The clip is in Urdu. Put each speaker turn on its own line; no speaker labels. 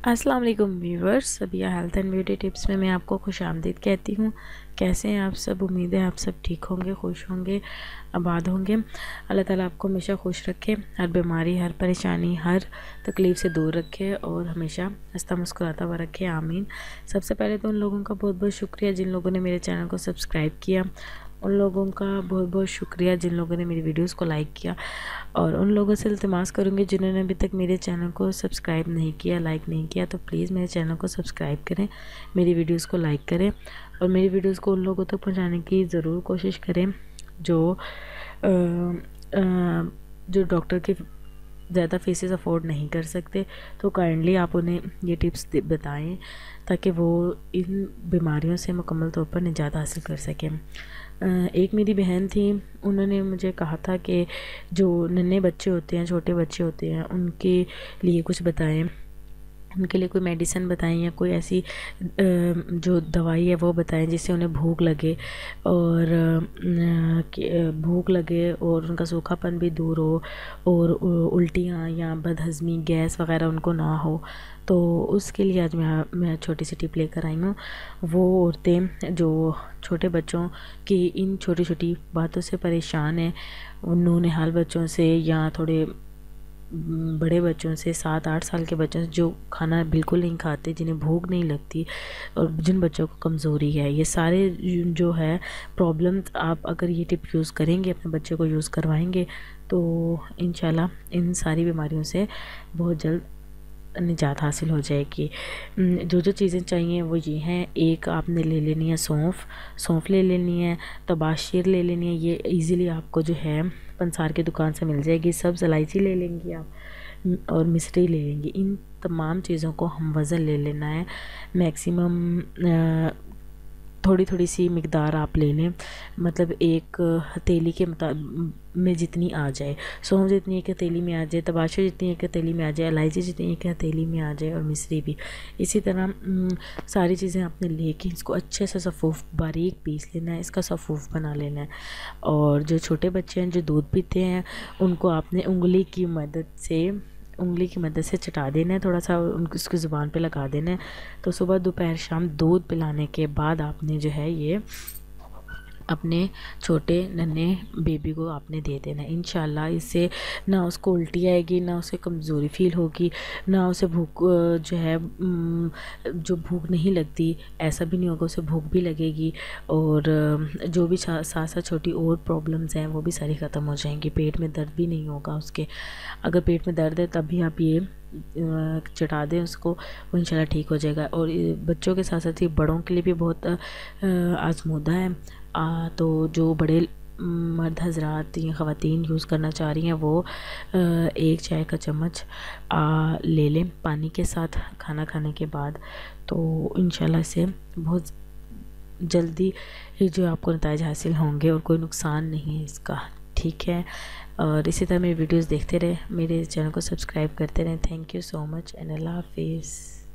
السلام علیکم viewers, Sabiya health and beauty tips میں آپ کو خوش آمدید کہتی ہوں۔ کیسے ہیں آپ سب؟ امید ہے آپ سب ٹھیک ہوں گے، خوش ہوں گے، آباد ہوں گے۔ اللہ تعالیٰ آپ کو ہمیشہ خوش رکھے، ہر بیماری، ہر پریشانی، ہر تکلیف سے دور رکھے اور ہمیشہ ہنستا مسکراتا ہوا رکھے، آمین۔ سب سے پہلے تو ان لوگوں کا بہت بہت شکریہ جن لوگوں نے میرے چینل کو سبسکرائب کیا، ان لوگوں کا بہت بہت شکریہ جن لوگوں نے میری ویڈیوز کو لائک کیا، اور ان لوگوں سے التماس کروں گی جنہوں نے ابھی تک میرے چینل کو سبسکرائب نہیں کیا، لائک نہیں کیا، تو پلیز میرے چینل کو سبسکرائب کریں، میری ویڈیوز کو لائک کریں اور میری ویڈیوز کو ان لوگوں تک پہنچانے کی ضرور کوشش کریں جو ڈاکٹر کے زیادہ فیسز افورڈ نہیں کر سکتے۔ تو کائنڈلی آپ انہیں یہ ٹپس بتائیں تاکہ وہ ان بیماریوں سے مکمل طور پر نجات حاصل کر سکیں۔ ایک میری بہن تھی، انہوں نے مجھے کہا تھا کہ جو ننھے بچے ہوتے ہیں، چھوٹے بچے ہوتے ہیں، ان کے لیے کچھ بتائیں، ان کے لیے کوئی میڈیسن بتائیں یا کوئی ایسی جو دوائی ہے وہ بتائیں جس سے انہیں بھوک لگے اور ان کا سوکھا پن بھی دور ہو اور الٹیاں یا بدہضمی، گیس وغیرہ ان کو نہ ہو۔ تو اس کے لیے آج میں چھوٹی سی ٹپ لے کر آئی ہوں۔ وہ عورتیں جو چھوٹے بچوں کی ان چھوٹی چھوٹی باتوں سے پریشان ہیں، نونہال بچوں سے یا تھوڑے بڑے بچوں سے، 7-8 سال کے بچوں سے جو کھانا بالکل نہیں کھاتے، جنہیں بھوک نہیں لگتی اور جن بچوں کو کمزوری ہے، یہ سارے جو ہے پرابلم، آپ اگر یہ ٹپ یوز کریں گے، اپنے بچے کو یوز کروائیں گے تو انشاءاللہ ان ساری بیماریوں سے بہت جلد نجات حاصل ہو جائے گی۔ جو چیزیں چاہیے وہ یہ ہیں، ایک آپ نے لے لینی ہے سونف لے لینی ہے، تباشیر لے لینی ہے، یہ ایزیلی آپ کو جو ہے پنسار کی دکان سے مل جائے گی۔ سبز الائچی لے لیں گی آپ اور مسری لے لیں گی۔ ان تمام چیزوں کو ہم وزن لے لینا ہے، میکسیمم تھوڑی تھوڑی سی مقدار آپ لے لیں، مطلب ایک ہتھیلی کے میں جتنی آ جائے، سونف جتنی ایک ہتھیلی میں آ جائے، تباشر جتنی ایک ہتھیلی میں آ جائے، الائچی جتنی ایک ہتھیلی میں آ جائے اور مسری بھی اسی طرح۔ ساری چیزیں آپ نے لے کے اس کو اچھے سے صفوف باریک پیس لینا ہے، اس کا صفوف بنا لینا ہے۔ اور جو چھوٹے بچے ہیں جو دودھ پیتے ہیں، ان کو آپ نے انگلی کی مدد سے چٹا دینا ہے، تھوڑا سا اس کی زبان پہ لگا دینا ہے۔ تو صبح دوپہر شام دودھ پلانے کے بعد آپ نے جو ہے یہ اپنے چھوٹے ننھے بیبی کو آپ نے دے دینا ہے۔ انشاءاللہ اس سے نہ اس کو الٹی آئے گی، نہ اسے کمزوری فیل ہوگی، نہ اسے بھوک جو بھوک نہیں لگتی ایسا بھی نہیں ہوگا، اسے بھوک بھی لگے گی، اور جو بھی ساتھ چھوٹی اور پرابلمز ہیں وہ بھی ساری ختم ہو جائیں گی۔ پیٹ میں درد بھی نہیں ہوگا اس کے، اگر پیٹ میں درد ہے تب بھی آپ یہ چٹا دیں اس کو، وہ انشاءاللہ ٹھیک ہو جائے گا۔ اور بچوں کے ساتھ ساتھ ہی بڑوں کے لیے بھی بہت آزمودہ ہے۔ تو جو بڑے مرد حضرات یا خواتین یوز کرنا چاہ رہی ہیں وہ 1 چائے کا چمچ لے لیں پانی کے ساتھ کھانا کھانے کے بعد، تو انشاءاللہ اس سے بہت جلدی جو آپ کو نتائج حاصل ہوں گے اور کوئی نقصان نہیں ہے اس کا، ٹھیک ہے۔ اور اسی طرح میری ویڈیوز دیکھتے رہیں، میرے چینل کو سبسکرائب کرتے رہیں۔ Thank you so much and اللہ حافظ۔